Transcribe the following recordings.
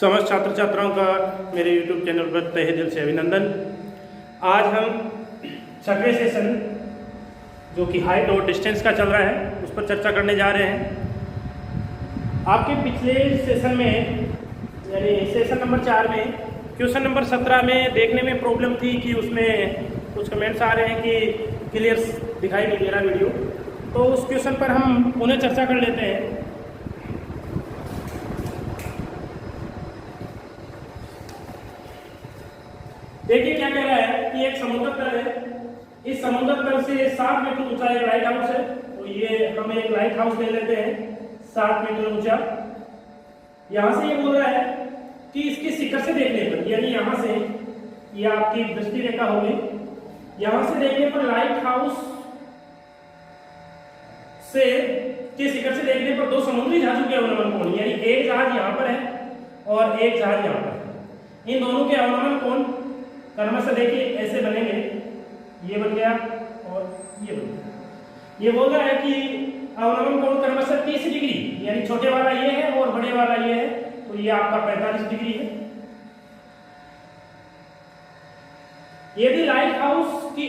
समस्त छात्र छात्राओं का मेरे YouTube चैनल पर तहे दिल से अभिनंदन। आज हम छठवें सेशन जो कि हाइट और डिस्टेंस का चल रहा है उस पर चर्चा करने जा रहे हैं। आपके पिछले सेशन में यानी सेशन नंबर 4 में क्वेश्चन नंबर 17 में देखने में प्रॉब्लम थी कि उसमें कुछ कमेंट्स आ रहे हैं कि क्लियर दिखाई नहीं दे रहा वीडियो, तो उस क्वेश्चन पर हम उन्हें चर्चा कर लेते हैं। देखिए क्या कह रहा है कि एक समुद्र तल है, इस समुद्र तल से 7 मीटर ऊंचा एक लाइट हाउस है। तो ये हम एक लाइट हाउस ले लेते हैं 7 मीटर ऊंचा। यहां से ये बोल रहा है कि इसके शिखर से देखने पर, यानी यहां से ये आपकी दृष्टि रेखा होगी, यहां से देखने पर लाइट हाउस से के शिखर से देखने पर 2 समुद्री जहाजों के अवनमन कोण, यानी एक जहाज यहां पर है और एक जहाज यहां पर है, इन दोनों के अवनमन कोण क्रमशः देखिए ऐसे बनेंगे, ये बन गया और ये बन गया। ये बोल रहा है कि अवनमन कोण क्रमशः 30 डिग्री, यानी छोटे वाला ये है और बड़े वाला ये है, तो ये आपका 45 डिग्री है। यदि लाइट हाउस की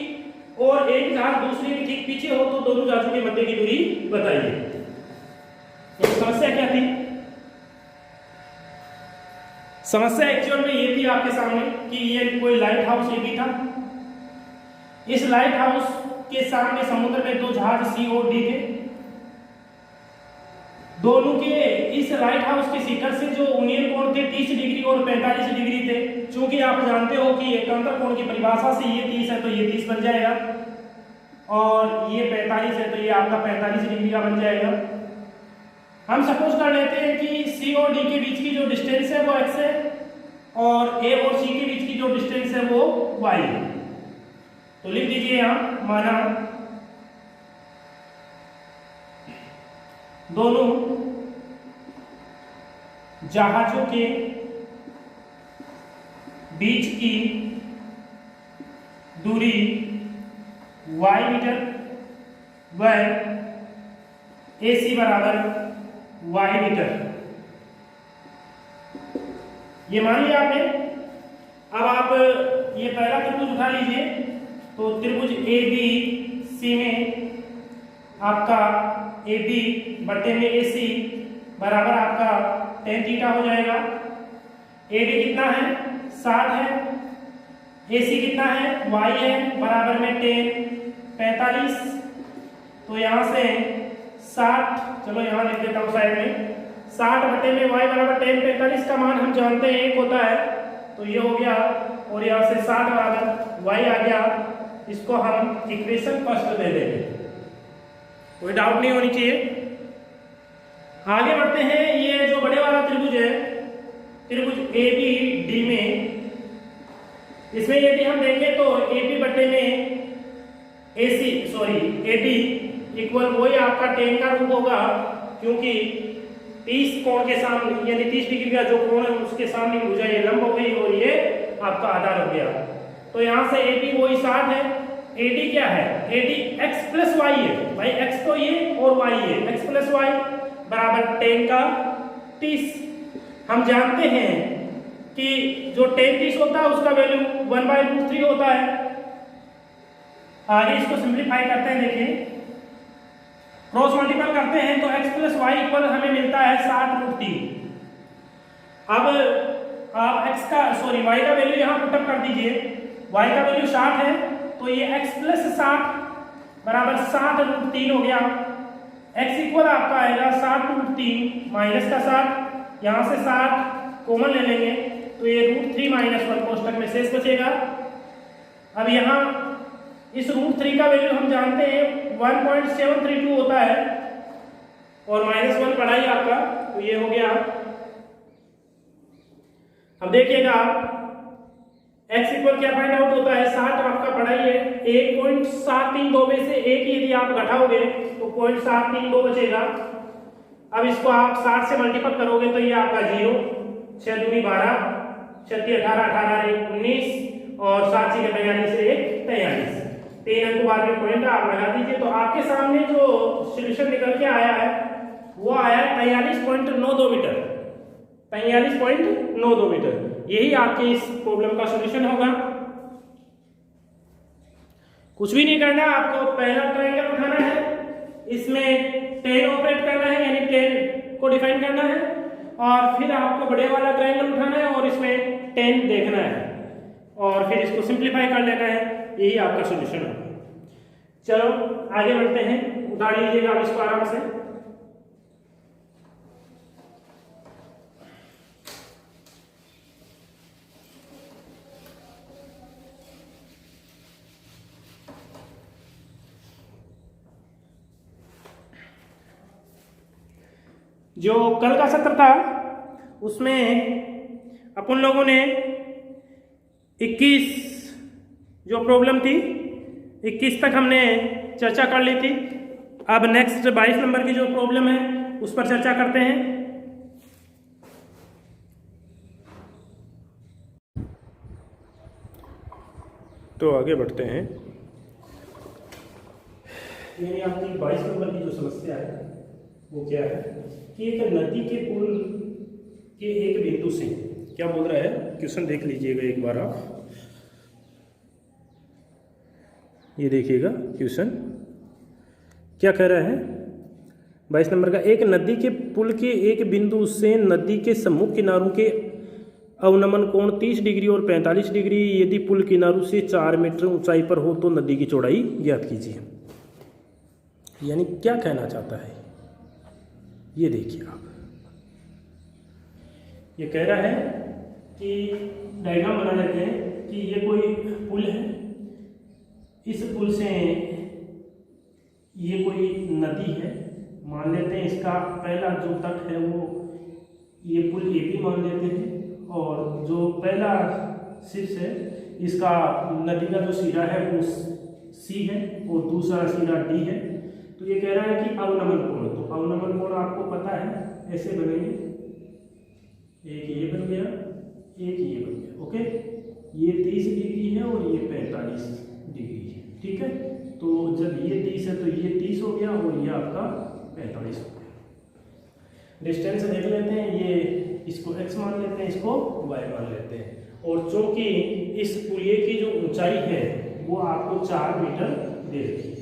और एक जहाज दूसरे के ठीक पीछे हो तो दोनों जहाजों के मध्य की दूरी बताइए। तो समस्या क्या थी? समस्या एक्चुअल में ये थी आपके सामने कि ये कोई लाइट हाउस ये भी था। इस लाइट हाउस के सामने समुद्र में 2 जहाज सी और डी थे। दोनों के इस लाइट हाउस के शिखर से जो उन्नील कोण थे 30 डिग्री और 45 डिग्री थे। चूंकि आप जानते हो कि एकांतर कोण की परिभाषा से ये 30 है तो ये 30 बन जाएगा और ये 45 है तो ये आपका 45 डिग्री का बन जाएगा। हम सपोज कर लेते हैं कि सी और डी के बीच की जो डिस्टेंस है वो x है और ए और सी के बीच की जो डिस्टेंस है वो y है। तो लिख दीजिए यहां, माना दोनों जहाजों के बीच की दूरी y मीटर व AC बराबर y मीटर, ये मान लिया आपने। अब आप ये पहला त्रिभुज उठा लीजिए, तो त्रिभुज ABC में आपका AB बटे में AC बराबर आपका tan थीटा हो जाएगा। AB कितना है? 60 है। AC कितना है? Y है बराबर में tan 45। तो यहां से 60, चलो यहां लिख देता हूं साइड में, 60 बटे में y बराबर tan 45 का मान हम जानते हैं 1 होता है, तो ये हो गया और यहां से 60 बराबर y आ गया। इसको हम इक्वेशन फर्स्ट दे देंगे, कोई डाउट नहीं होनी चाहिए। आगे बढ़ते हैं। ये जो बड़े वाला त्रिभुज है, त्रिभुज ABD में, इसमें यदि हम देखें तो AB बटे में AB इक्वल वही आपका tan का रूप होगा, क्योंकि 30 कोण के सामने यानी 30 डिग्री का जो कोण है उसके सामने भुजा ये लंब हो गई और ये आपका आधार हो गया। तो यहां से AB वही 60 है। AD क्या है? AD x प्लस y है भाई, x तो ये और y है, x प्लस y बराबर tan का 30। हम जानते हैं कि जो tan 30 होता है उसका वैल्यू 1/√3 होता है। आगे इसको सिंप्लीफाई करते हैं, देखिए क्रॉस मल्टीपल करते हैं तो x प्लस वाई इक्वल हमें मिलता है 60√3। अब आप y का वैल्यू यहां पुटअप कर दीजिए, y का वैल्यू 60 है तो ये x प्लस 60 बराबर 60√3 हो गया। x इक्वल आपका आएगा 60√3 माइनस का 60, यहां से 60 कॉमन ले लेंगे तो ये √3 - 1 कोष्टक में शेष बचेगा। अब यहां इस √3 का वैल्यू हम जानते हैं 1.732 होता है और -1 पढ़ाई आपका, तो ये हो गया। अब देखिएगा x इक्वल क्या फाइंड आउट होता है? 60 आपका पढ़ाई है, 1.732 में से एक यदि आप घटाओगे तो 0.732 बचेगा। अब इसको आप 60 से मल्टीपल करोगे तो ये आपका 0, 6 दूनी 12, 6 18, 18 1 19 और 7 6 43 से 1 43। 3 अंक बाद में पॉइंट आप लगा दीजिए, तो आपके सामने जो सॉल्यूशन निकल के आया है वो आया 43.92 मीटर। 45.92 मीटर। यही आपके इस प्रॉब्लम का सॉल्यूशन होगा। कुछ भी नहीं करना, आपको पहला ट्रायंगल उठाना है, इसमें 10 ऑपरेट करना है, यानी 10 को डिफाइन करना है, और फिर आपको बड़े वाला ट्रायंगल उठाना है और इसमें 10 देखना है और फिर इसको सिंप्लीफाई कर लेना है। यही आपका सॉल्यूशन होगा। चलो आगे बढ़ते हैं, उतार लीजिएगा आप इसको आराम से। जो कल का सत्र था उसमें अपन लोगों ने 21 जो प्रॉब्लम थी 21 तक हमने चर्चा कर ली थी। अब नेक्स्ट 22 नंबर की जो प्रॉब्लम है उस पर चर्चा करते हैं। तो आगे बढ़ते हैं। यानी आपकी 22 नंबर की जो समस्या है वो क्या है कि एक नदी के पुल के एक बिंदु से, क्या बोल रहा है क्वेश्चन देख लीजिएगा एक बार आप। ये देखिएगा क्वेश्चन क्या कह रहा है 22 नंबर का। एक नदी के पुल के एक बिंदु से नदी के सम्मुख किनारों के अवनमन कोण 30 डिग्री और 45 डिग्री, यदि पुल किनारों से 4 मीटर ऊंचाई पर हो तो नदी की चौड़ाई ज्ञात कीजिए। यानी क्या कहना चाहता है ये देखिए आप। ये कह रहा है कि डायग्राम बना लेते हैं कि ये कोई पुल है, इस पुल से ये कोई नदी है, मान लेते हैं इसका पहला जो तट है वो ये पुल ए बी मान लेते हैं, और जो पहला शीर्ष है इसका नदी का जो सिरा है वो सी है और दूसरा सिरा डी है। तो ये कह रहा है कि अवनमन कोण, तो अवनमन कोण आपको पता है ऐसे बनेंगे, एक ये बन गया, एक ये बन गया, ओके। ये 30 डिग्री है और ये 45 डिग्री है, ठीक है। तो जब ये 30 है तो ये 30 हो गया और ये आपका 45 हो गया। डिस्टेंस देख लेते हैं, ये इसको x मान लेते हैं, इसको y मान लेते हैं, और चूंकि इस पुलिये की जो ऊंचाई है वो आपको 4 मीटर दे रखी है,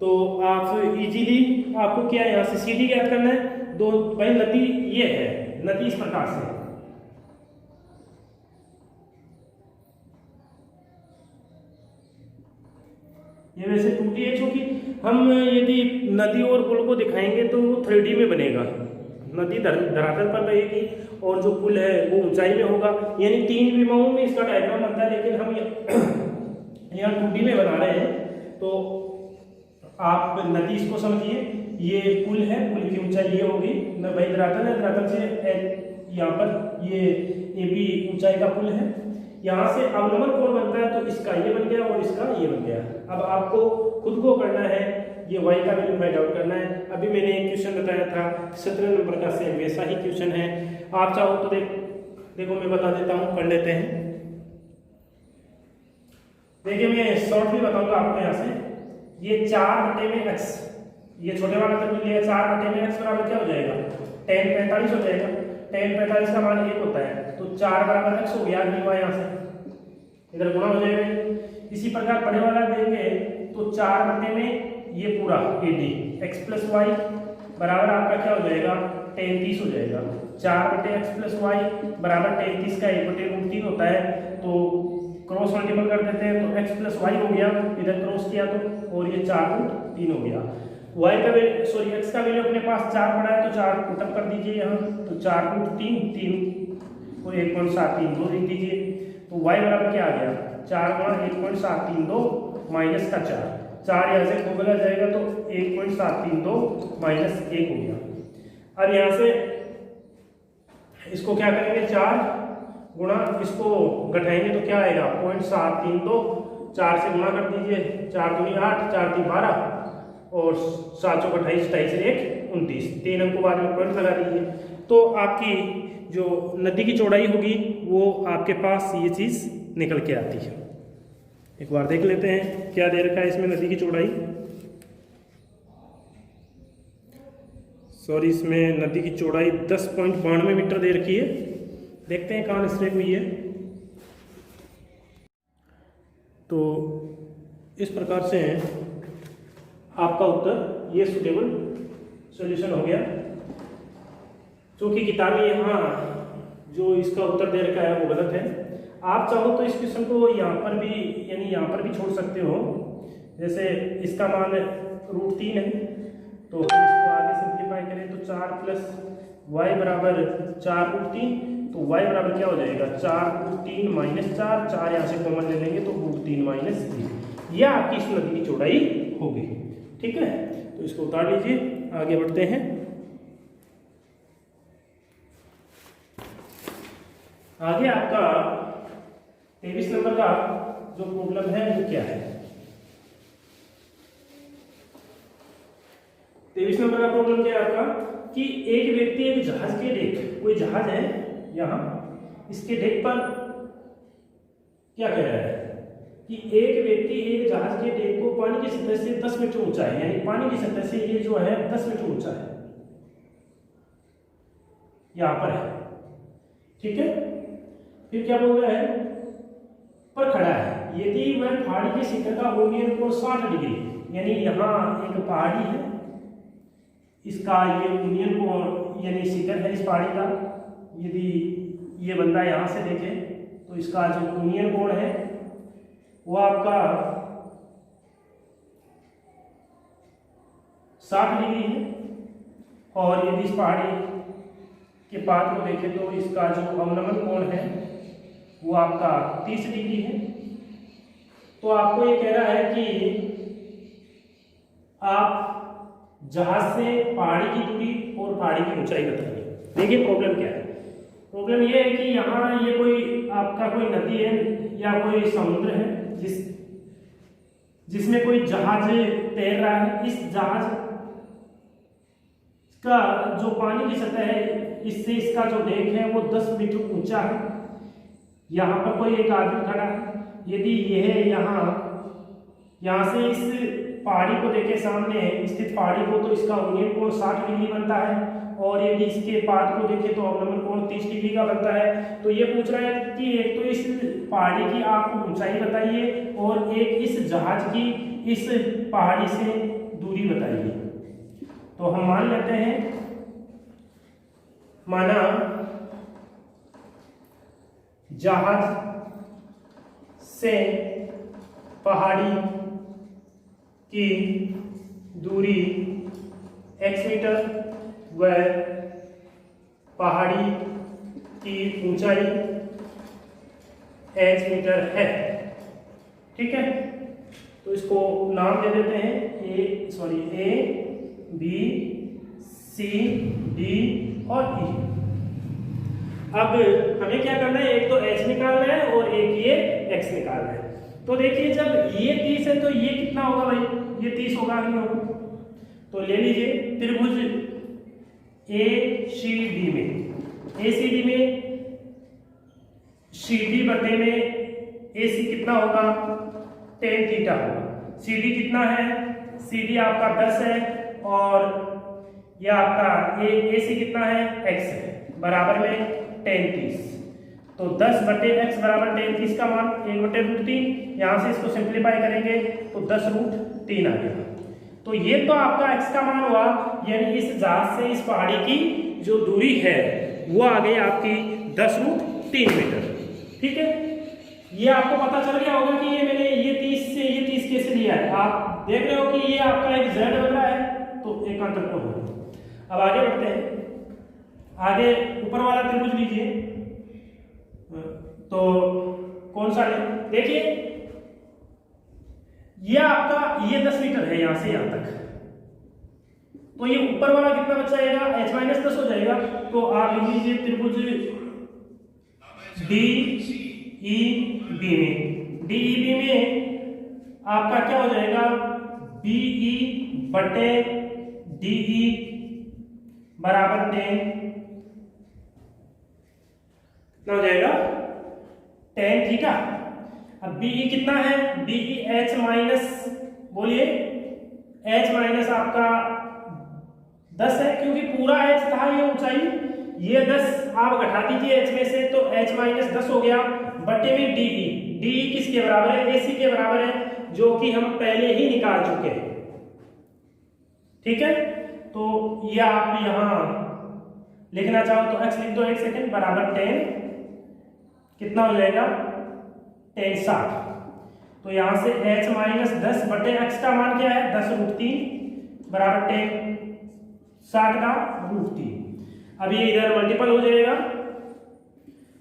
तो आप इजीली आपको क्या यहाँ से सीधी ज्ञात करना है। दो भाई नदी ये है, नदी इस प्रकार से है, ये वैसे 2D है, क्योंकि हम यदि नदी और पुल को दिखाएंगे तो वो 3D में बनेगा। नदी धरातल पर रहेगी और जो पुल है वो ऊंचाई में होगा, यानी 3 विमाओं में इसका डायग्राम बनता है, लेकिन हम यहाँ 2D में बना रहे हैं। तो आप नदी इसको समझिए, ये पुल है, पुल की ऊंचाई ये होगी, भाई धरातल है, धरातल से यहाँ पर ये AB ऊंचाई का पुल है, यहाँ से अवनमन कोण बनता है, तो इसका ये बन गया और इसका ये बन गया। अब आपको खुद को करना है, ये y का वैल्यू फाइंड आउट करना है। अभी मैंने एक क्वेश्चन बताया था 17 नंबर का, सेम वैसा ही क्वेश्चन है। आप चाहो तो देखो मैं बता देता हूँ, कर लेते हैं। देखिए मैं शॉर्ट भी बताऊंगा आपको। यहाँ से ये 4/x, ये छोटे वाला तक लिया, 4/x बराबर क्या हो जाएगा, tan 45 हो जाएगा। tan 45 का मान 1 होता है, तो 4 बराबर x हो गया, यहाँ से इधर गुणा हो जाएगा। इसी प्रकार बड़े वाला देंगे तो 4/में ये पूरा AD x प्लस वाई बराबर आपका क्या हो जाएगा, tan 30 हो जाएगा। 4/x प्लस वाई बराबर tan 30 का 1/√3 होता है, तो क्रॉस मल्टीपल कर देते हैं, तो x प्लस वाई हो गया, इधर क्रॉस किया तो, और ये 4√3 हो गया। y का सॉरी x का वैल्यू अपने पास 4 पड़ा है, तो 4 पुटअप कर दीजिए यहाँ, तो 4√3 3 को 1.732 लिख दीजिए। तो y बराबर क्या आ गया, 4 गुणा 1.732 माइनस का 4 यहाँ से खोला जाएगा, तो 1.732 माइनस 1 हो गया। अब यहाँ से इसको क्या करेंगे, 4 गुणा इसको घटाएंगे तो क्या आएगा, 0.732, 4 से गुणा कर दीजिए, 4 दूनी 8, 4 3 12, और 7 चौक 28, 28 से 1 29, 3 अंक को बाद में पॉइंट लगा दीजिए। तो आपकी जो नदी की चौड़ाई होगी वो आपके पास ये चीज़ निकल के आती है। एक बार देख लेते हैं क्या दे रखा है इसमें नदी की चौड़ाई। सॉरी, इसमें नदी की चौड़ाई 10.92 मीटर दे रखी है। देखते हैं कहाँ मिस्टेक हुई है। तो इस प्रकार से आपका उत्तर ये सुटेबल सॉल्यूशन हो गया, क्योंकि किताब में यहाँ जो इसका उत्तर दे रखा है वो गलत है। आप चाहो तो इस क्वेश्चन को यहाँ पर भी, यानी यहाँ पर भी छोड़ सकते हो। जैसे इसका मान √3 है, तो इसको आगे सिंप्लीफाई करें तो 4 + y बराबर 4√3, तो y बराबर क्या हो जाएगा 4√3 - 4, 4 यहाँ से कॉमन ले लेंगे तो √3 - 3। यह आपकी इस नदी की चौड़ाई होगी। ठीक है, तो इसको उतार लीजिए, आगे बढ़ते हैं। आगे आपका 23 नंबर का जो प्रॉब्लम है वो क्या है। 23 नंबर का प्रॉब्लम क्या है आपका कि एक व्यक्ति एक जहाज के डेक, कोई जहाज है यहाँ, इसके डेक पर क्या कह रहा है कि एक व्यक्ति एक जहाज के डेक को पानी की सतह से 10 मीटर ऊंचा है, यानी पानी की सतह से ये जो है 10 मीटर ऊंचा है, यहां पर है। ठीक है, फिर क्या बोल रहा है, पर खड़ा है यदि वह पहाड़ी की शिखर का कोणीय कोण 60 डिग्री, यानी यहाँ एक पहाड़ी है, इसका ये कोणीय कोण यानी शिखर है इस पहाड़ी का, यदि ये बंदा यहाँ से देखे तो इसका जो कोणीय कोण है वो आपका 60 डिग्री है, और यदि इस पहाड़ी के पाद को देखें तो इसका जो अवनमन कोण है वो आपका 30 डिग्री है। तो आपको ये कह रहा है कि आप जहाज से पहाड़ी की दूरी और पहाड़ी की ऊंचाई बताइए। देखिए प्रॉब्लम क्या है, प्रॉब्लम ये है कि यहाँ ये कोई आपका कोई नदी है या कोई समुद्र है जिसमें कोई जहाज तैर रहा है। इस जहाज का जो पानी की सतह है इससे इसका जो डेक है वो 10 मीटर ऊंचा है। यहाँ पर कोई एक आदमी खड़ा है, यदि यह यहाँ से इस पहाड़ी को देखे सामने स्थित पहाड़ी को, तो इसका कोणीय कोण 60 डिग्री बनता है, और यदि इसके पाद को देखें तो अवनमन कोण 30 डिग्री का बनता है। तो ये पूछ रहा है कि एक तो इस पहाड़ी की आप ऊंचाई बताइए और एक इस जहाज की इस पहाड़ी से दूरी बताइए। तो हम मान लेते हैं, माना जहाज से पहाड़ी की दूरी x मीटर व पहाड़ी की ऊंचाई h मीटर है। ठीक है, तो इसको नाम दे देते हैं A, B, C, D और E। अब हमें क्या करना है, एक तो h निकालना है और एक ये x निकालना है। तो देखिए जब ये 30 है तो ये कितना होगा भाई, ये 30 होगा नहीं होगा। तो ले लीजिए त्रिभुज ACD में CD बटे में AC कितना होगा, tan थीटा होगा। CD कितना है, CD आपका 10 है और यह आपका AC कितना है, x है, बराबर में tan 30। तो 10 बटे x बराबर tan 30 का मान 1/√3। यहाँ से इसको सिंप्लीफाई करेंगे तो 10√3 आ गया। तो ये तो आपका x का मान हुआ, यानी इस जहाज से इस पहाड़ी की जो दूरी है वो आ गई आपकी 10√3 मीटर। ठीक है, ये आपको पता चल गया होगा कि ये मैंने ये 30 से ये 30 कैसे लिया है। आप देख रहे हो कि ये आपका एक z बन रहा है, तो एकांतर कोण होगा। अब आगे बढ़ते हैं, आगे ऊपर वाला त्रिभुज लीजिए, तो कौन सा है, देखिए ये आपका ये 10 मीटर है यहाँ से यहाँ तक, तो ये ऊपर वाला कितना बच जाएगा, h-10 हो जाएगा। तो आप लिख लीजिए त्रिभुज DEB में आपका क्या हो जाएगा, BE बटे DE बराबर 10 कितना हो जाएगा, tan थीटा। अब BE कितना है, BE h माइनस, बोलिए h माइनस आपका 10 है, क्योंकि पूरा h था ये ऊंचाई, ये 10 आप घटा दीजिए h में से तो h माइनस 10 हो गया बटे में डी किसके बराबर है, AC के बराबर है, जो कि हम पहले ही निकाल चुके हैं। ठीक है, तो ये आप यहां लिखना चाहो तो x लिख दो, 1 सेकेंड, बराबर 10 कितना हो जाएगा 10 60। तो यहां से h माइनस 10 बटे x का मान क्या है 10√3 बराबर 10 60 का √3। अब ये इधर मल्टीपल हो जाएगा,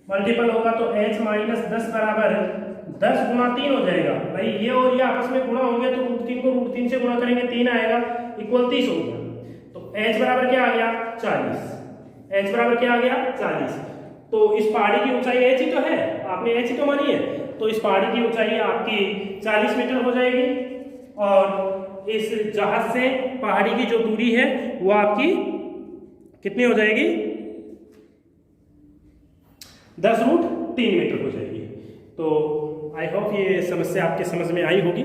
मल्टीपल होगा तो h माइनस 10 बराबर 10 गुना 3 हो जाएगा। भाई ये और ये आपस में गुणा होंगे तो √3 को √3 से गुणा करेंगे 3 आएगा, इक्वल 30 हो गया। तो h बराबर क्या आ गया 40, h बराबर क्या आ गया 40। तो इस पहाड़ी की ऊंचाई h ही तो है, आपने h ही तो मानी है, तो इस पहाड़ी की ऊंचाई आपकी 40 मीटर हो जाएगी। और इस जहाज से पहाड़ी की जो दूरी है वो आपकी कितनी हो जाएगी 10√3 मीटर हो जाएगी। तो आई होप ये समस्या आपके समझ में आई होगी,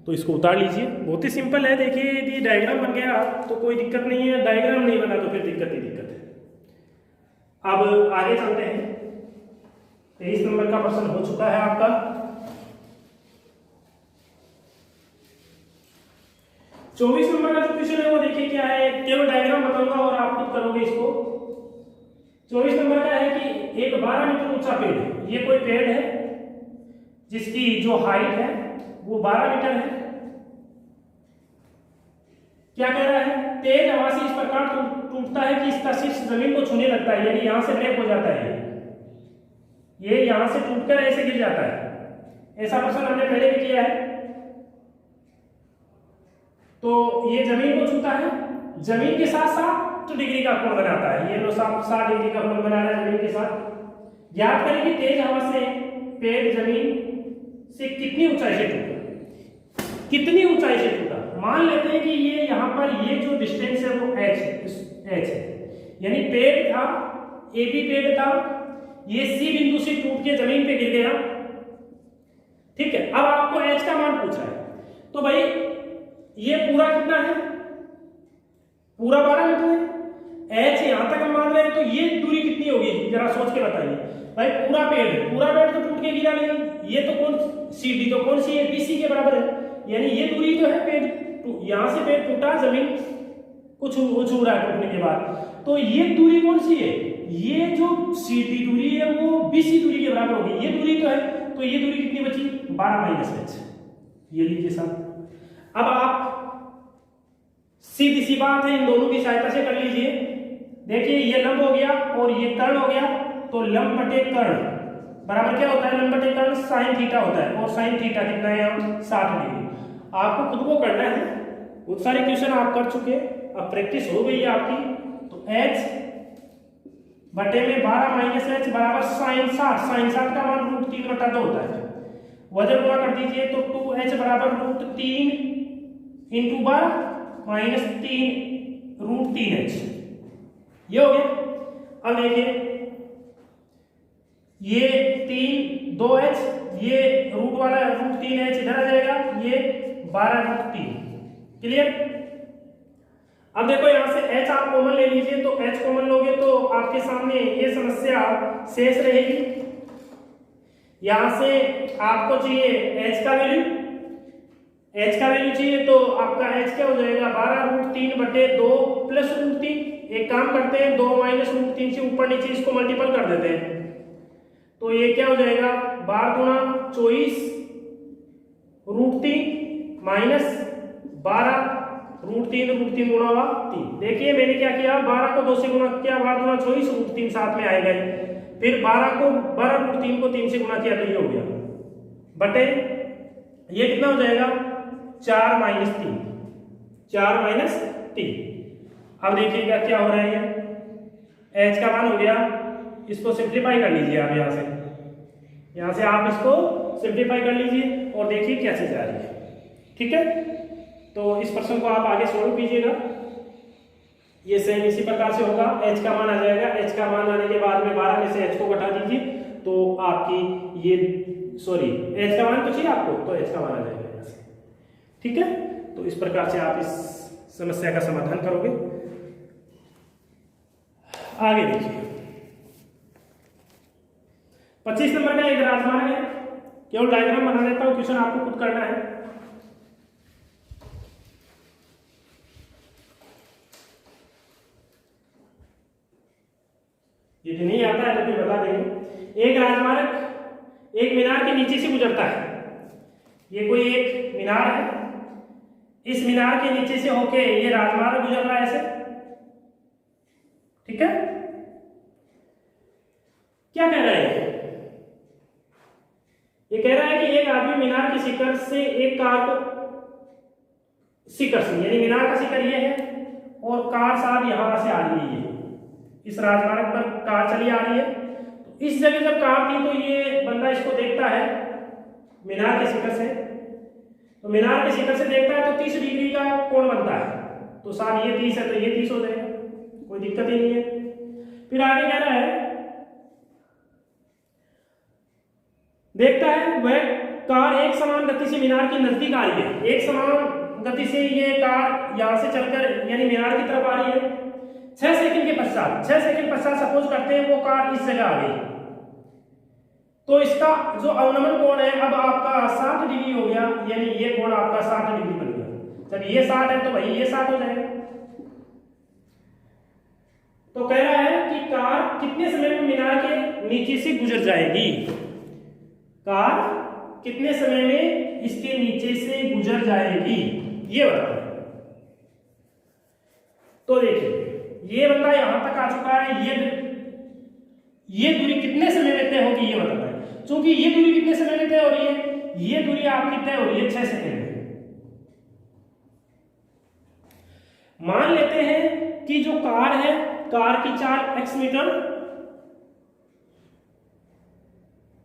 तो इसको उतार लीजिए। बहुत ही सिंपल है, देखिए यदि डायग्राम बन गया तो कोई दिक्कत नहीं है, डायग्राम नहीं बना तो फिर दिक्कत ही दिक्कत है। अब आगे चलते हैं, 23 नंबर का प्रश्न हो चुका है आपका। 24 नंबर का जो क्वेश्चन है वो देखिए क्या है, केवल डायग्राम बताऊंगा और आप खुद करोगे इसको। 24 नंबर का है कि एक 12 मीटर ऊंचा पेड़ है, ये कोई पेड़ है जिसकी जो हाइट है वो 12 मीटर है। क्या कह रहा है, तेज हवा से इस प्रकार टूटता है कि इसका शीर्ष जमीन को छूने लगता है, यानी यहां से ब्रेक हो जाता है, ये यहां से टूटकर ऐसे गिर जाता है। ऐसा प्रश्न हमने पहले भी किया है। तो ये जमीन को छूता है, जमीन के साथ 60 डिग्री का कोण बनाता है, ये लो 60 डिग्री का कोण बना रहा है जमीन के साथ। याद करें कि तेज हवा से पेड़ जमीन से कितनी ऊंचाई से टूटा, कितनी ऊंचाई से टूटा। मान लेते हैं कि ये यहाँ पर ये जो डिस्टेंस है वो h है, यानी पेड़ था, AB पेड़ था, ये C बिंदु से टूट के जमीन पे गिर गया। ठीक है, अब आपको h का मान पूछा है, तो भाई ये पूरा कितना है, पूरा 12 मीटर है, h यहां तक हम मान रहे हैं, तो ये दूरी कितनी होगी जरा सोच के बताइए। भाई पूरा पेड़ है, पूरा पेड़ तो टूट के गिरा नहीं, ये तो कौन CD तो कौन सी है, BC के बराबर है, यानी ये दूरी तो है पेड़, यहां से पेड़ टूटा, जमीन कुछ छू रहा है टूटने के बाद, तो ये दूरी कौन सी है, ये जो CD दूरी है वो BC दूरी के बराबर होगी, ये दूरी तो है, तो ये दूरी कितनी बची 12 माइनस h, ये लीजिए साहब। अब आप सीधी सी बात है, इन दोनों की सहायता से कर लीजिए। देखिए ये लंब हो गया और ये कर्ण हो गया, तो लंब बटे कर्ण बराबर क्या होता है, लंब बटे कर्ण साइन थीटा होता है, और साइन थीटा कितना है 60 डिग्री। आपको खुद को करना है, बहुत सारे क्वेश्चन आप कर चुके, अब प्रैक्टिस हो गई है आपकी। तो h बटे में 12 माइनस h बराबर साइन 60, साइन 60 का मान √3/2 होता है, वजन गुणा कर दीजिए तो 2h बराबर √3 इंटू 12 माइनस 3 √3h, ये हो गया। अब देखिए ये 3 2h, ये रूट वाला √3h इधर आ जाएगा, ये 12√3, क्लियर। अब देखो यहां से h आप कॉमन ले लीजिए, तो h कॉमन लोगे तो आपके सामने ये समस्या शेष रहेगी। यहां से आपको चाहिए h का वैल्यू, h का वैल्यू चाहिए, तो आपका h क्या हो जाएगा 12√3/2 प्लस √3। एक काम करते हैं, 2 माइनस √3 से ऊपर नीचे इसको मल्टीपल कर देते हैं, तो ये क्या हो जाएगा 12 गुना 24 √3 माइनस 12 √3 गुणा हुआ 3। देखिए मैंने क्या किया, 12 को 2 से गुणा किया, 12 गुना 24 √3 साथ में आएगा, फिर 12 √3 को 3 से गुणा किया तो ये हो गया बटे ये कितना हो जाएगा 4 माइनस 3, 4 माइनस 3। अब देखिएगा क्या हो रहा है, h का मान हो गया, इसको सिंप्लीफाई कर लीजिए आप, यहां से आप इसको सिंप्लीफाई कर लीजिए और देखिए कैसे जा रही है। ठीक है, तो इस प्रश्न को आप आगे सॉल्व कीजिएगा, ये सेम इसी प्रकार से होगा। h का मान आ जाएगा, h का मान आने के बाद में 12 में से h को घटा दीजिए, तो आपकी ये सॉरी h का मान तो चाहिए आपको, तो h का मान आ जाएगा यहाँ से। ठीक है, तो इस प्रकार से आप इस समस्या का समाधान करोगे। आगे देखिए 25 नंबर का एक राजमार्ग है, केवल डायग्राम बना देता हूं, क्वेश्चन आपको खुद करना है। यदि नहीं आता है तो फिर बता देंगे। एक राजमार्ग एक मीनार के नीचे से गुजरता है। ये कोई एक मीनार है, इस मीनार के नीचे से होके ये राजमार्ग गुजर रहा है ऐसे, ठीक है। क्या कह रहा है ये कह रहा है कि एक आदमी मीनार के शिखर से एक कार को, शिखर से यानी मीनार का शिखर ये है और कार साहब यहां से आ रही है, इस राजमार्ग पर कार चली आ रही है। तो इस जगह जब कार थी तो ये बंदा इसको देखता है मीनार के शिखर से, तो मीनार के शिखर से देखता है तो 30 डिग्री का कोण बनता है। तो साहब ये 30 है तो ये 30 हो जाएगा, कोई दिक्कत ही नहीं है। फिर आगे कह रहा है, देखता है वह कार एक समान गति से मीनार के नजदीक आ रही है। एक समान गति से ये कार यहां से चलकर यानी मीनार की तरफ आ रही है। 6 सेकंड के पश्चात, 6 सेकंड पश्चात सपोज करते हैं वो कार इस जगह आ गई, तो इसका जो अवनमन कोण है अब आपका 60 डिग्री हो गया, यानी ये कोण आपका 60 डिग्री बन गया। जब ये 60 है तो भाई ये 60 हो जाएगा। तो कह रहा है कि कार कितने समय में मीनार के नीचे से गुजर जाएगी, कार कितने समय में इसके नीचे से गुजर जाएगी ये बताओ। तो देखिए ये बंदा यहां तक आ चुका है, ये दूरी कितने समय में तय होगी ये बताना है। क्योंकि ये दूरी कितने समय में तय हो रही है, ये दूरी आपकी तय हो रही है 6 सेकंड में। मान लेते हैं कि जो कार है, कार की चाल x मीटर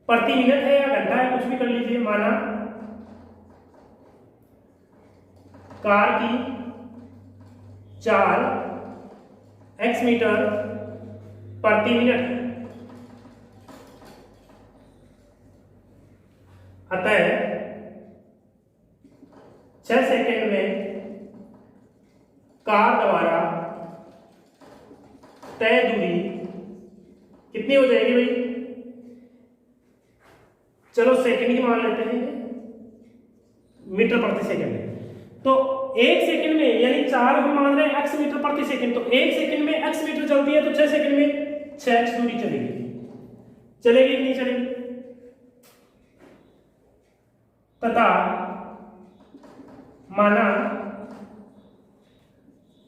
प्रति मिनट है या घंटा है, कुछ भी कर लीजिए। माना कार की चाल x मीटर प्रति मिनट, अतः 6 सेकंड में कार द्वारा तय दूरी कितनी हो जाएगी भाई, चलो सेकंड ही मान लेते हैं, मीटर प्रति सेकंड है। तो 1 सेकंड में यानी 4 हम मान रहे हैं x मीटर प्रति सेकंड, तो 1 सेकंड में x मीटर चलती है तो 6 सेकंड में 6x दूरी चलेगी, चलेगी कि नहीं चलेगी। तथा माना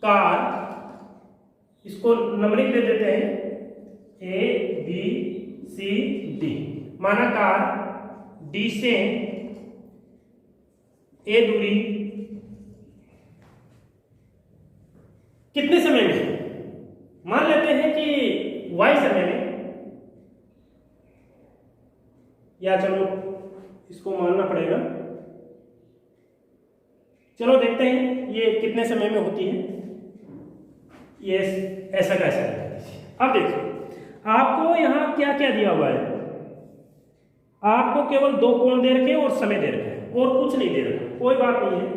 कार, इसको नंबरिंग दे देते हैं A B C D। माना कार D से A दूरी कितने समय में, मान लेते हैं कि y समय में, या चलो इसको मानना पड़ेगा, चलो देखते हैं ये कितने समय में होती है। ये ऐसा कैसा है। अब देखो आपको यहां क्या क्या दिया हुआ है, आपको केवल 2 कोण दे रखे और समय दे रखे और कुछ नहीं दे रखा, कोई बात नहीं है।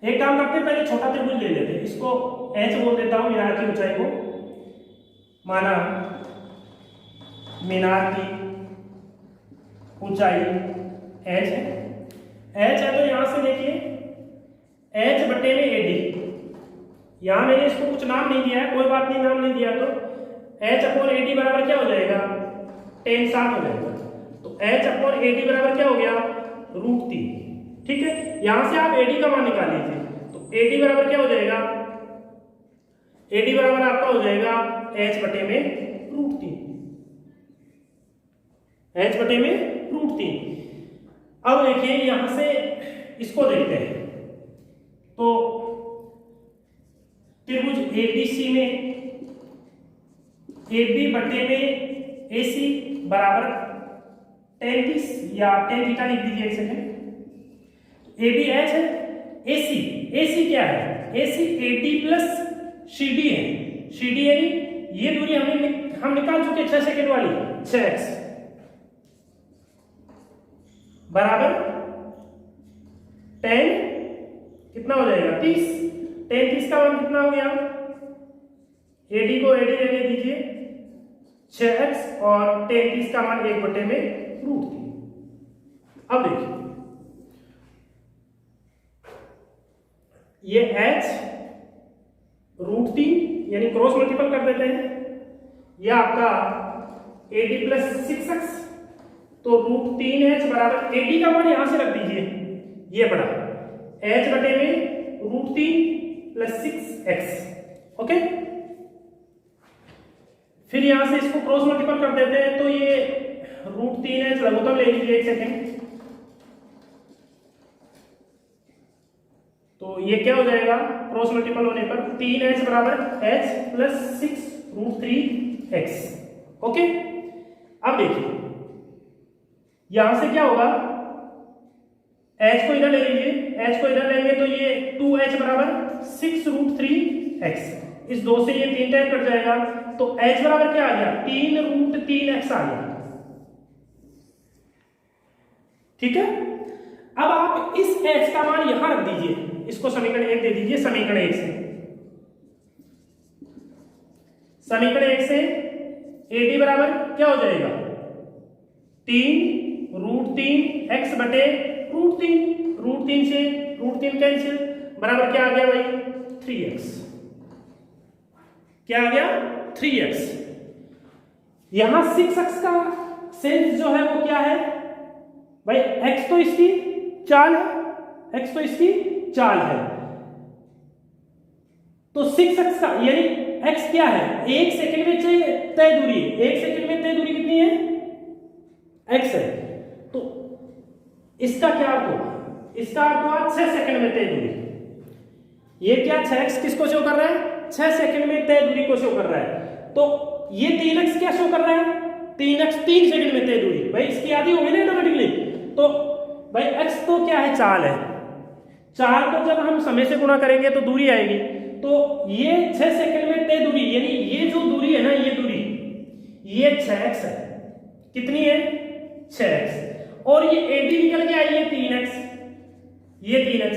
एक काम करते हैं, पहले छोटा त्रिभुज ले लेते हैं, इसको h बोल देता हूं, मीनार की ऊंचाई को। माना मीनार की ऊंचाई h है तो यहां से देखिए h बटे में AD, यहां मैंने इसको कुछ नाम नहीं दिया है, कोई बात नहीं, नाम नहीं दिया तो h अपॉन AD बराबर क्या हो जाएगा, tan 7 हो जाएगा। तो h अपॉन AD बराबर क्या हो गया, √3। ठीक है, यहां से आप AD का मान निकाल लीजिए, तो AD बराबर क्या हो जाएगा, AD बराबर आपका हो जाएगा h बटे में √3, h बटे में √3। अब देखिए यहां से इसको देखते हैं, तो त्रिभुज ABC में AB बटे में AC बराबर tan 30 या tan थीटा लिख दीजिए एक सेकंड। AB h है, AC क्या है, AC AD प्लस CD है, CD यानी ये दूरी हम निकाल चुके 6 सेकंड वाली, 6x बराबर tan कितना हो जाएगा 30, tan 30 का मान कितना हो गया AD को AD लेने दीजिए 6x और tan 30 का मान 1/√3। अब देखिए ये h √3 यानी क्रॉस मल्टीपल कर देते हैं, यह आपका AD + 6x, तो √3h बराबर AD का मान यहां से रख दीजिए, ये बड़ा h बटे में √3 + 6x। ओके, फिर यहां से इसको क्रॉस मल्टीपल कर देते हैं, तो ये √3h लघुत्तम ले लीजिए, 1 सेकेंड, तो ये क्या हो जाएगा क्रॉस मल्टीपल होने पर 3h बराबर h + 6√3x। ओके, अब देखिए यहां से क्या होगा, h को इधर ले लीजिए, h को इधर लेंगे तो ये 2h बराबर 6√3x, इस 2 से ये 3 टाइम कट जाएगा, तो h बराबर क्या आ गया 3√3x आ गया। ठीक है, अब आप इस h का मान यहां रख दीजिए, इसको समीकरण 1 दे दीजिए, समीकरण 1 से AD बराबर क्या हो जाएगा 3√3x बटे √3 से √3 कैंसिल, बराबर क्या आ गया भाई 3x, क्या आ गया 3x। यहां 6x का सेंस जो है वो क्या है भाई, x तो इसकी चाल है, x तो इसकी चाल है, तो 6x का यानी x क्या है 1 सेकंड में तय दूरी, 1 सेकंड में तय दूरी कितनी है x है, तो इसका क्या अर्थ होगा, इसका अर्थ हुआ 6 सेकंड में तय दूरी। ये क्या 6x किसको शो कर रहा है 6 सेकंड में तय दूरी को शो कर रहा है, तो ये 3x क्या शो कर रहा है 3x 3 सेकंड में तय दूरी, भाई इसकी आधी होगी ना ऑटोमेटिकली, तो भाई x तो क्या है चाल है, चाल को जब हम समय से गुणा करेंगे तो दूरी आएगी, तो ये 6 सेकंड में तय दूरी यानी ये जो दूरी है ना, ये दूरी ये 6x है, कितनी है 6x, और ये AD निकल के आई है 3x, ये 3x,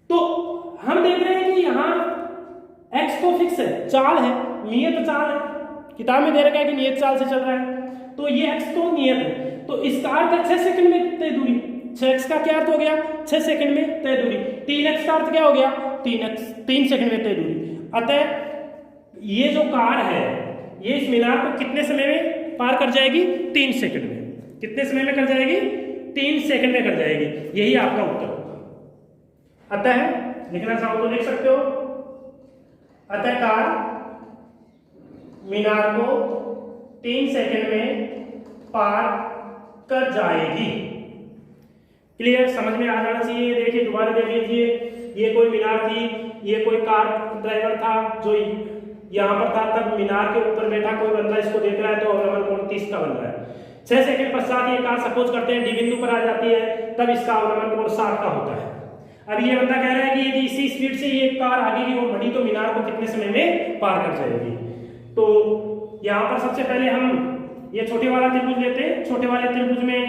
तो हम देख रहे हैं कि यहां x तो फिक्स है, चाल है, नियत चाल है, किताब में दे रखा है कि नियत चाल से चल रहा है, तो ये x तो नियत है, तो इसका अर्थ है 6 सेकंड में तय दूरी, 6x का क्या अर्थ हो गया 6 सेकंड में तय दूरी, 3x का अर्थ क्या हो गया 3 सेकंड में तय दूरी। अतः ये जो कार है ये इस मीनार को कितने समय में पार कर जाएगी 3 सेकंड में, कितने समय में कर जाएगी 3 सेकंड में कर जाएगी, यही आपका उत्तर होगा। अतः लिखना चाहो तो लिख सकते हो, अतः कार मीनार को 3 सेकंड में पार कर जाएगी। क्लियर, समझ में आ जाना चाहिए। देखिए दोबारा देख लीजिए, ये कोई मीनार थी, ये कोई कार ड्राइवर था जो यहाँ पर था, तब मीनार के ऊपर बैठा कोई बंदा इसको देख रहा है, तो अवलंबन कोण 30 का बन रहा है। 6 सेकंड पश्चात ये कार सपोज करते हैं डी बिंदु पर आ जाती है, तब इसका अवलंबन कोण 60 का होता है। अब ये बंदा कह रहा है कि यदि इसी स्पीड से ये कार आगे की ओर बढ़ी तो मीनार को कितने समय में पार कर जाएगी। तो यहाँ पर सबसे पहले हम ये छोटे वाला त्रिभुज लेते हैं, छोटे वाले त्रिभुज में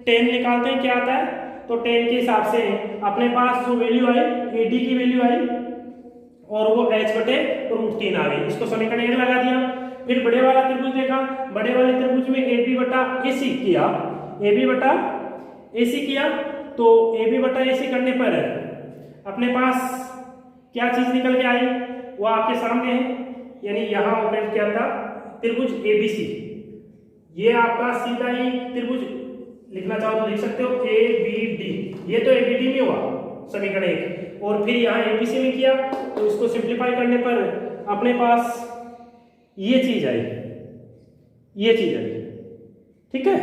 tan निकालते हैं, क्या आता है, तो tan के हिसाब से अपने पास जो वैल्यू आई AD की वैल्यू आई और वो h बटे √3 आ गई, इसको समीकरण 1 लगा दिया। फिर बड़े वाला त्रिभुज देखा, बड़े वाले त्रिभुज में AB बटा AC किया, AB बटा AC किया, तो AB बटा AC करने पर अपने पास क्या चीज निकल के आई वो आपके सामने है, यानी यहाँ ऑपरेट किया था त्रिभुज ABC, ये आपका सीधा ही त्रिभुज लिखना चाहो तो लिख सकते हो ABD, ये तो ABD में हुआ समीकरण 1, और फिर यहाँ ABC में किया तो इसको सिंप्लीफाई करने पर अपने पास ये चीज आई, ये चीज आई, ठीक है,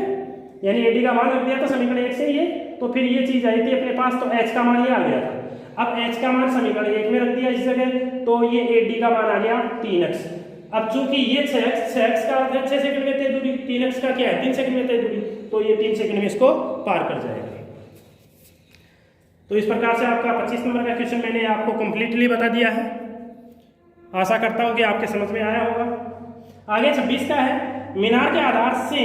यानी AD का मान रख दिया था समीकरण 1 से ये, तो फिर ये चीज आई थी अपने पास, तो h का मान ये आ गया था। अब h का मान समीकरण 1 में रख दिया इस जगह, तो ये AD का मान आ गया 3x। अब चूंकि ये 6x का अर्थ है 6 सेकंड में तय दूरी, 3x का क्या है 3 सेकंड में तय दूरी, तो ये 3 सेकंड में इसको पार कर जाएगा। तो इस प्रकार से आपका 25 नंबर का क्वेश्चन मैंने आपको कंप्लीटली बता दिया है, आशा करता हूं कि आपके समझ में आया होगा। आगे 26 का है, मीनार के आधार से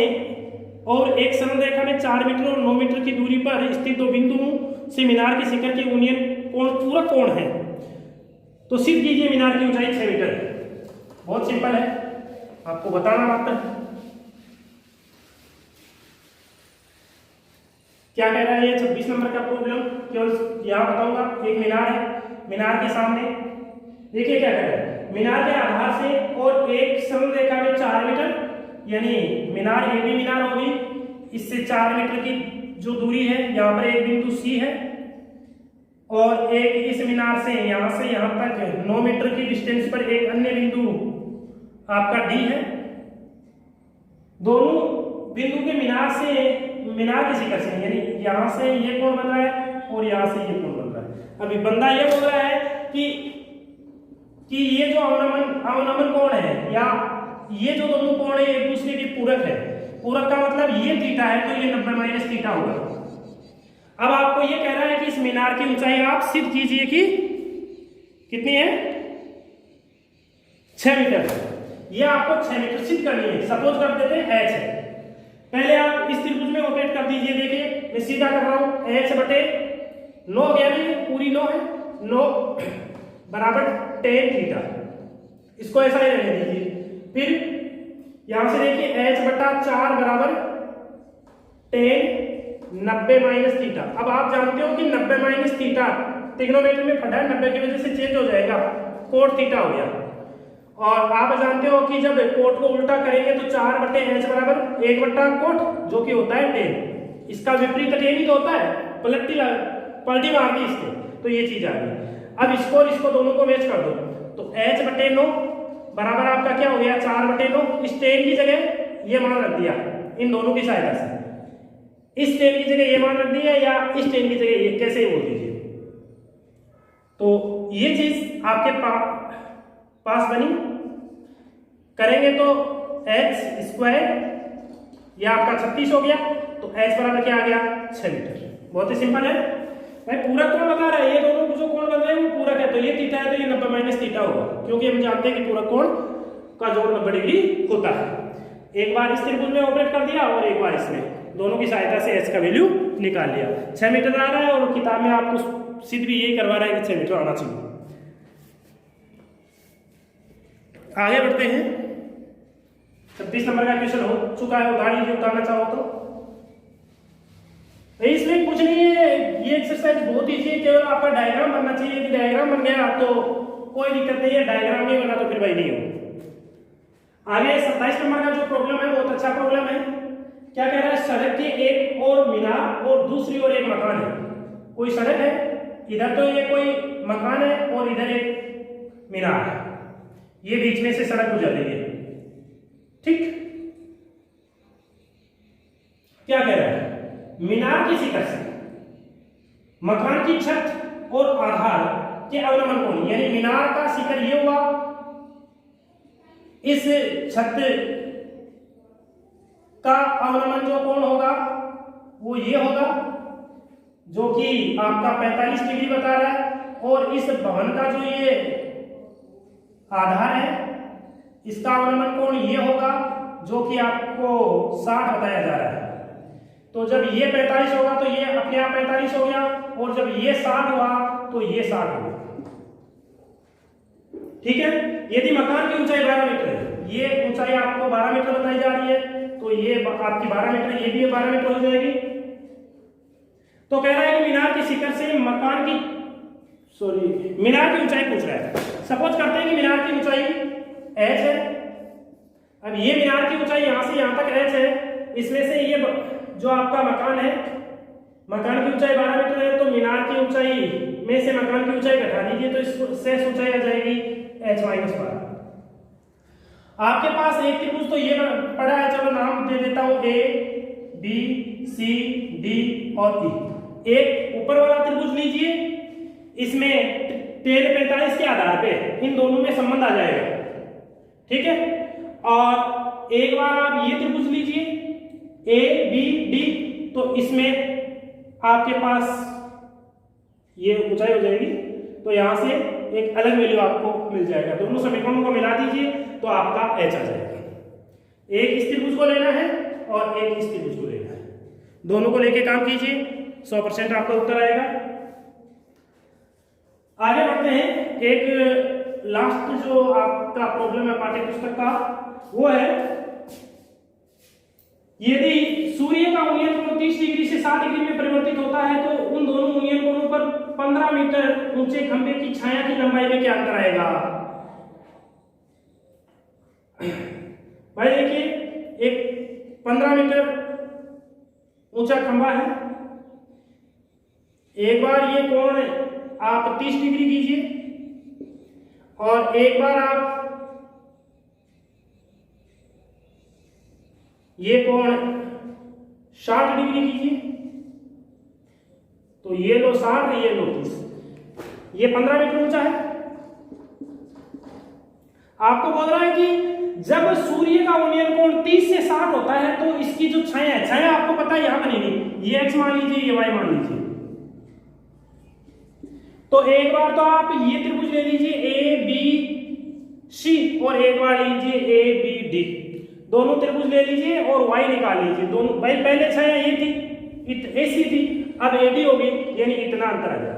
और एक सरल रेखा में 4 मीटर और 9 मीटर की दूरी पर स्थित दो बिंदुओं से मीनार के शिखर की यूनियन कोण पूरक कोण है, तो सिद्ध कीजिए मीनार की ऊंचाई 6 मीटर। बहुत सिंपल है, आपको बताना मात्र। क्या कह रहा है ये 26 नंबर का प्रॉब्लम, केवल यहाँ बताऊंगा। एक मीनार है, मीनार के सामने देखिए क्या कह रहा है, मीनार के आधार से और एक सरल रेखा में 4 मीटर, यानी मीनार ए बी मीनार होगी, इससे 4 मीटर की जो दूरी है, यहाँ पर एक बिंदु सी है और एक इस मीनार से यहाँ तक 9 मीटर की डिस्टेंस पर एक अन्य बिंदु आपका डी है। दोनों बिंदु के मीनार के शिखर से, यानी यहाँ से ये कोण बन रहा है और यहाँ से ये कोण बन रहा है। अभी बंदा ये बोल रहा है कि ये जो अवनमन कोण है या ये जो दोनों कोण है एक दूसरे के पूरक है। पूरक का मतलब ये थीटा है तो ये 90 माइनस थीटा होगा। अब आपको ये कह रहा है कि इस मीनार की ऊंचाई आप सिद्ध कीजिए कि कितनी है, 6 मीटर। ये आपको 6 मीटर सिद्ध करनी है। सपोज कर देते हैं h है, पहले आप इस त्रिभुज में ऑपरेट कर दीजिए। देखिए मैं सीधा कर रहा हूं, h बटे 9 गया नहीं, पूरी 9 है, 9 बराबर tan थीटा, इसको ऐसा ही रहने दीजिए। फिर यहां से देखिए h बटा 4 बराबर tan 90 माइनस थीटा। अब आप जानते हो कि 90 माइनस थीटा ट्रिग्नोमेट्री में फटा है, 90 की वजह से चेंज हो जाएगा, कोट थीटा हो गया। और आप जानते हो कि जब कोट को उल्टा करेंगे तो 4 बटे h बराबर 1 बटा कोट, जो कि होता है tan। इसका विपरीत tan ही तो होता है, पलटी मार दी इसको, तो ये चीज आ गई। अब इसको और इसको दोनों को मैच कर दो तो h बटे 9 बराबर आपका क्या हो गया, 4 बटे 9। इस tan की जगह ये मान रख दिया इन दोनों की सहायता से, इस tan की जगह ये मान रख दिया या इस tan की जगह ये, कैसे बोल दीजिए। तो ये चीज आपके पास बनी। करेंगे तो h स्क्वायर, ये आपका 36 हो गया, तो h बराबर क्या आ गया, 6 मीटर। बहुत ही सिंपल है भाई। पूरक कोण बता रहा है, ये दोनों जो कोण बन रहे हैं वो पूरक है, तो ये थीटा है तो ये 90 माइनस थीटा होगा, क्योंकि हम जानते हैं कि पूरक कोण का जोड़ 90 डिग्री होता है। एक बार इस त्रिभुज में ऑपरेट कर दिया और एक बार इसमें, दोनों की सहायता से h का वैल्यू निकाल लिया। 6 मीटर आ रहा है और किताब में आपको सिद्ध भी यही करवा रहा है कि 6 मीटर आना चाहिए। आगे बढ़ते हैं, 26 नंबर का क्वेश्चन हो चुका है, उतार लीजिए उतारना चाहो तो। इसमें कुछ नहीं है, ये एक्सरसाइज बहुत ईजी है, केवल आपका डायग्राम बनना चाहिए। यदि डायग्राम बन गया तो कोई दिक्कत नहीं है, डायग्राम नहीं बना तो फिर भाई नहीं हो। आगे 27 नंबर का जो प्रॉब्लम है बहुत अच्छा प्रॉब्लम है। क्या कह रहा है, सड़क के एक और मीनार और दूसरी ओर एक मकान है। कोई सड़क है, इधर तो ये कोई मकान है और इधर एक मीनार है, ये बीच में से सड़क गुजर रही है, ठीक। क्या कह रहा है, मीनार की शिखर से मकान की छत और आधार के अवनमन कोण, यानी मीनार का शिखर ये हुआ, इस छत का अवनमन जो कोण होगा वो ये होगा, जो कि आपका 45 डिग्री बता रहा है। और इस भवन का जो ये आधार है, इसका अवनमन कोण ये होगा, जो कि आपको 60 बताया जा रहा है। तो जब ये 45 होगा तो ये अपने आप 45 हो गया, और जब ये 60 हुआ तो ये 60 हो गया, ठीक है। यदि मकान की ऊंचाई 12 मीटर है, ये ऊंचाई आपको 12 मीटर बताई जा रही है, तो ये आपकी 12 मीटर, ये भी 12 मीटर हो जाएगी। तो कह रहा है कि मीनार की शिखर से मीनार की ऊंचाई पूछ रहा है। सपोज करते हैं कि मीनार की ऊंचाई h है। अब ये मीनार की ऊंचाई यहां से यहां तक h है, इसमें से ये जो आपका मकान है, मकान की ऊंचाई 12 मीटर है, तो मीनार की ऊंचाई में से मकान की ऊंचाई घटा दीजिए तो इससे ऊंचाई आ जाएगी h माइनस 12। आपके पास एक त्रिभुज तो ये पड़ा है, चलो नाम दे देता हूं A B C D और E। एक ऊपर वाला त्रिभुज लीजिए, इसमें tan 45 के आधार पे इन दोनों में संबंध आ जाएगा, ठीक है। और एक बार आप ये त्रिभुज लीजिए A B D, तो इसमें आपके पास ये ऊंचाई हो जाएगी, तो यहां से एक अलग वैल्यू आपको मिल जाएगा। दोनों समीकरणों को मिला दीजिए तो आपका h आ जाएगा। एक इस त्रिभुज को लेना है और एक इस त्रिभुज को लेना है, दोनों को लेके काम कीजिए, 100% आपका उत्तर आएगा। आगे बढ़ते हैं, एक लास्ट जो आपका प्रॉब्लम है पाठ्य पुस्तक का वो है, यदि सूर्य का उन्नयन कोण 30 डिग्री से 60 डिग्री में परिवर्तित होता है तो उन दोनों उन्नयन कोणों पर 15 मीटर ऊंचे खंभे की छाया की लंबाई में क्या अंतर आएगा। भाई देखिए, एक 15 मीटर ऊंचा खंभा है, एक बार ये कोण आप 30 डिग्री कीजिए और एक बार आप ये कोण 60 डिग्री कीजिए, तो ये लो 60, ये लो 30, ये 15 मीटर ऊंचा है। आपको बोल रहा है कि जब सूर्य का उन्नयन कोण 30 से 60 होता है तो इसकी जो छाया है, छाया आपको पता है यहां बनेगी, ये x मान लीजिए, ये y मान लीजिए। तो एक बार तो आप ये त्रिभुज ले लीजिए ABC और एक बार लीजिए ABD, दोनों त्रिभुज ले लीजिए और y निकाल लीजिए। दोनों भाई पहले छाया ये थी, AC थी, अब AD होगी, यानी इतना अंतर आ जाएगा।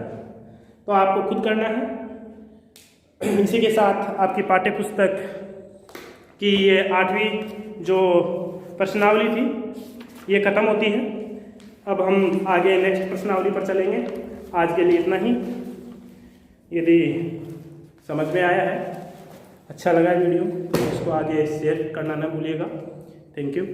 तो आपको खुद करना है। इसी के साथ आपकी पाठ्य पुस्तक की ये 8वीं जो प्रश्नावली थी ये खत्म होती है। अब हम आगे नेक्स्ट प्रश्नावली पर चलेंगे। आज के लिए इतना ही। यदि समझ में आया है, अच्छा लगा वीडियो, तो इसको आगे शेयर करना ना भूलिएगा। Thank you.